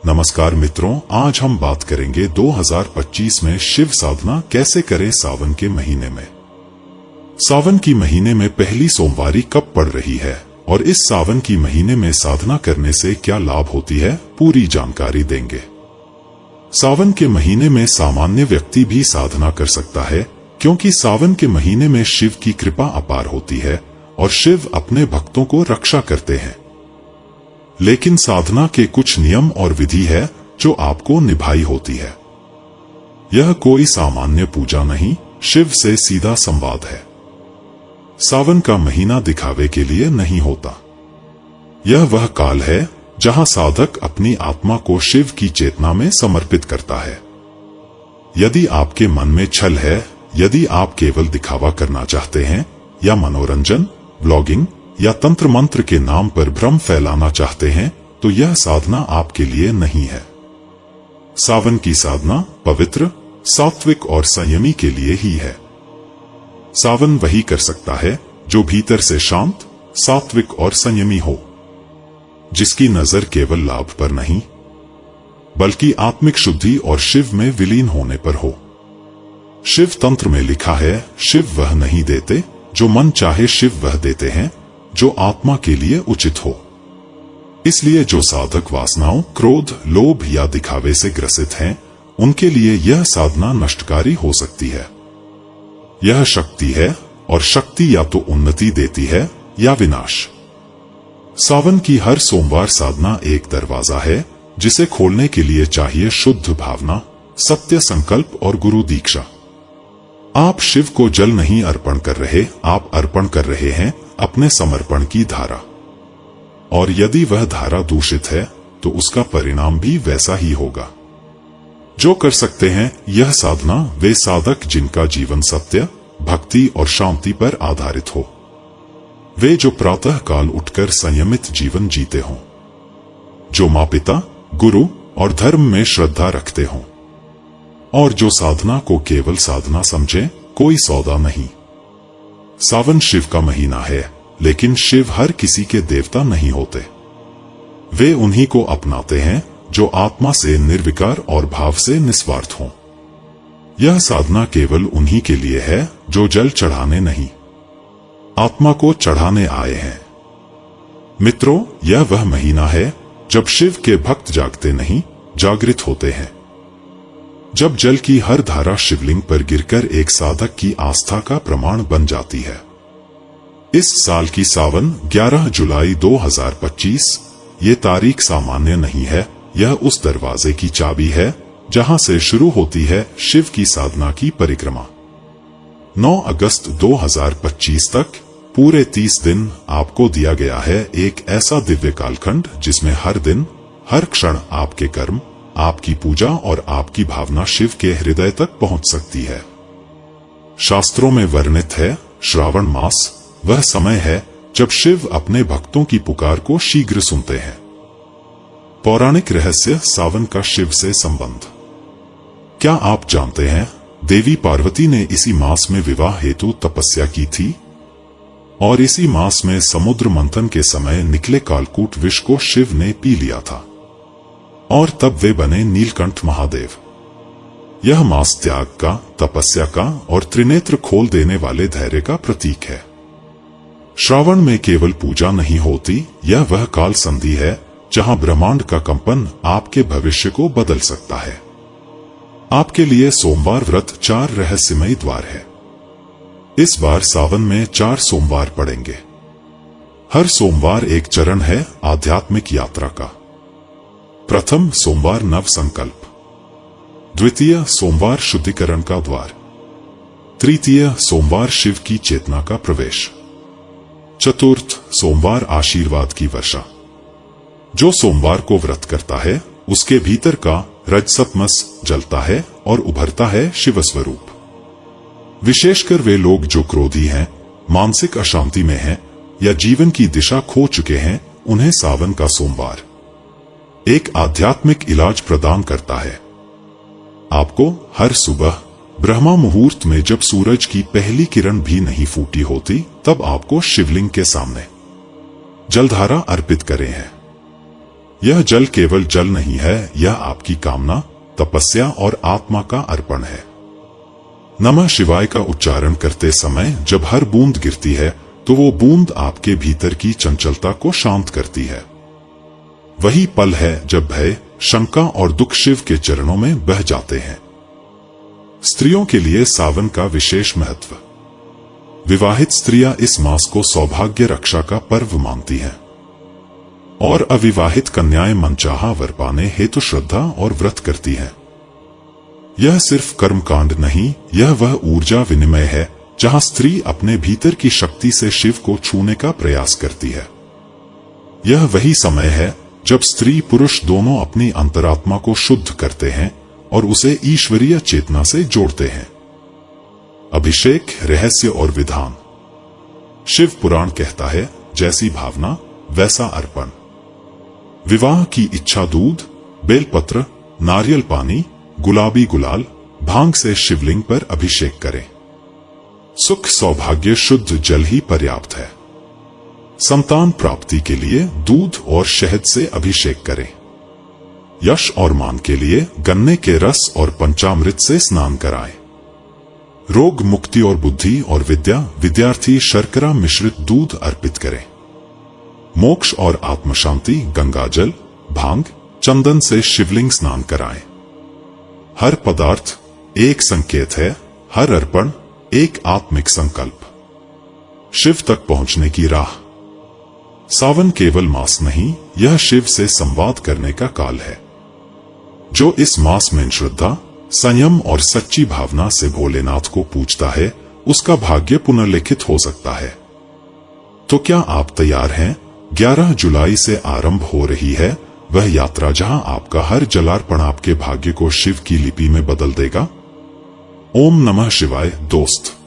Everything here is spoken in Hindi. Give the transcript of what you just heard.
नमस्कार मित्रों, आज हम बात करेंगे 2025 में शिव साधना कैसे करें सावन के महीने में। सावन की महीने में पहली सोमवारी कब पड़ रही है और इस सावन की महीने में साधना करने से क्या लाभ होती है, पूरी जानकारी देंगे। सावन के महीने में सामान्य व्यक्ति भी साधना कर सकता है, क्योंकि सावन के महीने में शिव की कृपा अपार होती है और शिव अपने भक्तों को रक्षा करते हैं। लेकिन साधना के कुछ नियम और विधि है जो आपको निभाई होती है। यह कोई सामान्य पूजा नहीं, शिव से सीधा संवाद है। सावन का महीना दिखावे के लिए नहीं होता। यह वह काल है जहां साधक अपनी आत्मा को शिव की चेतना में समर्पित करता है। यदि आपके मन में छल है, यदि आप केवल दिखावा करना चाहते हैं या मनोरंजन, ब्लॉगिंग या तंत्र मंत्र के नाम पर भ्रम फैलाना चाहते हैं, तो यह साधना आपके लिए नहीं है। सावन की साधना पवित्र, सात्विक और संयमी के लिए ही है। सावन वही कर सकता है जो भीतर से शांत, सात्विक और संयमी हो, जिसकी नजर केवल लाभ पर नहीं बल्कि आत्मिक शुद्धि और शिव में विलीन होने पर हो। शिव तंत्र में लिखा है, शिव वह नहीं देते जो मन चाहे, शिव वह देते हैं जो आत्मा के लिए उचित हो। इसलिए जो साधक वासनाओं, क्रोध, लोभ या दिखावे से ग्रसित हैं, उनके लिए यह साधना नष्टकारी हो सकती है। यह शक्ति है और शक्ति या तो उन्नति देती है या विनाश। सावन की हर सोमवार साधना एक दरवाजा है जिसे खोलने के लिए चाहिए शुद्ध भावना, सत्य संकल्प और गुरु दीक्षा। आप शिव को जल नहीं अर्पण कर रहे, आप अर्पण कर रहे हैं अपने समर्पण की धारा। और यदि वह धारा दूषित है तो उसका परिणाम भी वैसा ही होगा। जो कर सकते हैं यह साधना वे साधक जिनका जीवन सत्य, भक्ति और शांति पर आधारित हो। वे जो प्रातः काल उठकर संयमित जीवन जीते हों, जो माँ पिता, गुरु और धर्म में श्रद्धा रखते हों, और जो साधना को केवल साधना समझे, कोई सौदा नहीं। सावन शिव का महीना है, लेकिन शिव हर किसी के देवता नहीं होते। वे उन्हीं को अपनाते हैं जो आत्मा से निर्विकार और भाव से निस्वार्थ हों। यह साधना केवल उन्हीं के लिए है जो जल चढ़ाने नहीं, आत्मा को चढ़ाने आए हैं। मित्रों, यह वह महीना है जब शिव के भक्त जागते नहीं, जागृत होते हैं। जब जल की हर धारा शिवलिंग पर गिरकर एक साधक की आस्था का प्रमाण बन जाती है। इस साल की सावन 11 जुलाई 2025, ये तारीख सामान्य नहीं है। यह उस दरवाजे की चाबी है जहां से शुरू होती है शिव की साधना की परिक्रमा। 9 अगस्त 2025 तक पूरे 30 दिन आपको दिया गया है एक ऐसा दिव्य कालखंड जिसमें हर दिन, हर क्षण आपके कर्म, आपकी पूजा और आपकी भावना शिव के हृदय तक पहुंच सकती है। शास्त्रों में वर्णित है, श्रावण मास वह समय है जब शिव अपने भक्तों की पुकार को शीघ्र सुनते हैं। पौराणिक रहस्य सावन का शिव से संबंध। क्या आप जानते हैं, देवी पार्वती ने इसी मास में विवाह हेतु तपस्या की थी और इसी मास में समुद्र मंथन के समय निकले कालकूट विष को शिव ने पी लिया था और तब वे बने नीलकंठ महादेव। यह मास त्याग का, तपस्या का और त्रिनेत्र खोल देने वाले धैर्य का प्रतीक है। श्रावण में केवल पूजा नहीं होती, यह वह काल संधि है जहां ब्रह्मांड का कंपन आपके भविष्य को बदल सकता है। आपके लिए सोमवार व्रत 4 रहस्यमयी द्वार है। इस बार सावन में 4 सोमवार पड़ेंगे। हर सोमवार एक चरण है आध्यात्मिक यात्रा का। प्रथम सोमवार नव संकल्प, द्वितीय सोमवार शुद्धिकरण का द्वार, तृतीय सोमवार शिव की चेतना का प्रवेश, चतुर्थ सोमवार आशीर्वाद की वर्षा। जो सोमवार को व्रत करता है उसके भीतर का रजसतमस जलता है और उभरता है शिव स्वरूप। विशेषकर वे लोग जो क्रोधी हैं, मानसिक अशांति में हैं या जीवन की दिशा खो चुके हैं, उन्हें सावन का सोमवार एक आध्यात्मिक इलाज प्रदान करता है। आपको हर सुबह ब्रह्मा मुहूर्त में, जब सूरज की पहली किरण भी नहीं फूटी होती, तब आपको शिवलिंग के सामने जलधारा अर्पित करें है। यह जल केवल जल नहीं है, यह आपकी कामना, तपस्या और आत्मा का अर्पण है। नमः शिवाय का उच्चारण करते समय जब हर बूंद गिरती है तो वो बूंद आपके भीतर की चंचलता को शांत करती है। वही पल है जब भय, शंका और दुख शिव के चरणों में बह जाते हैं। स्त्रियों के लिए सावन का विशेष महत्व। विवाहित स्त्रियां इस मास को सौभाग्य रक्षा का पर्व मानती हैं और अविवाहित कन्याएं मनचाहा वर पाने हेतु श्रद्धा और व्रत करती हैं। यह सिर्फ कर्मकांड नहीं, यह वह ऊर्जा विनिमय है जहां स्त्री अपने भीतर की शक्ति से शिव को छूने का प्रयास करती है। यह वही समय है जब स्त्री पुरुष दोनों अपनी अंतरात्मा को शुद्ध करते हैं और उसे ईश्वरीय चेतना से जोड़ते हैं। अभिषेक, रहस्य और विधान। शिव पुराण कहता है, जैसी भावना वैसा अर्पण। विवाह की इच्छा दूध, बेलपत्र, नारियल पानी, गुलाबी गुलाल, भांग से शिवलिंग पर अभिषेक करें। सुख सौभाग्य शुद्ध जल ही पर्याप्त है। संतान प्राप्ति के लिए दूध और शहद से अभिषेक करें। यश और मान के लिए गन्ने के रस और पंचामृत से स्नान कराएं। रोग मुक्ति और बुद्धि और विद्या विद्यार्थी शर्करा मिश्रित दूध अर्पित करें। मोक्ष और आत्मशांति गंगाजल, भांग, चंदन से शिवलिंग स्नान कराएं। हर पदार्थ एक संकेत है, हर अर्पण एक आत्मिक संकल्प। शिव तक पहुंचने की राह। सावन केवल मास नहीं, यह शिव से संवाद करने का काल है। जो इस मास में श्रद्धा, संयम और सच्ची भावना से भोलेनाथ को पूजता है, उसका भाग्य पुनर्लिखित हो सकता है। तो क्या आप तैयार हैं? 11 जुलाई से आरंभ हो रही है वह यात्रा जहां आपका हर जलार्पण आपके भाग्य को शिव की लिपि में बदल देगा। ओम नमः शिवाय दोस्त।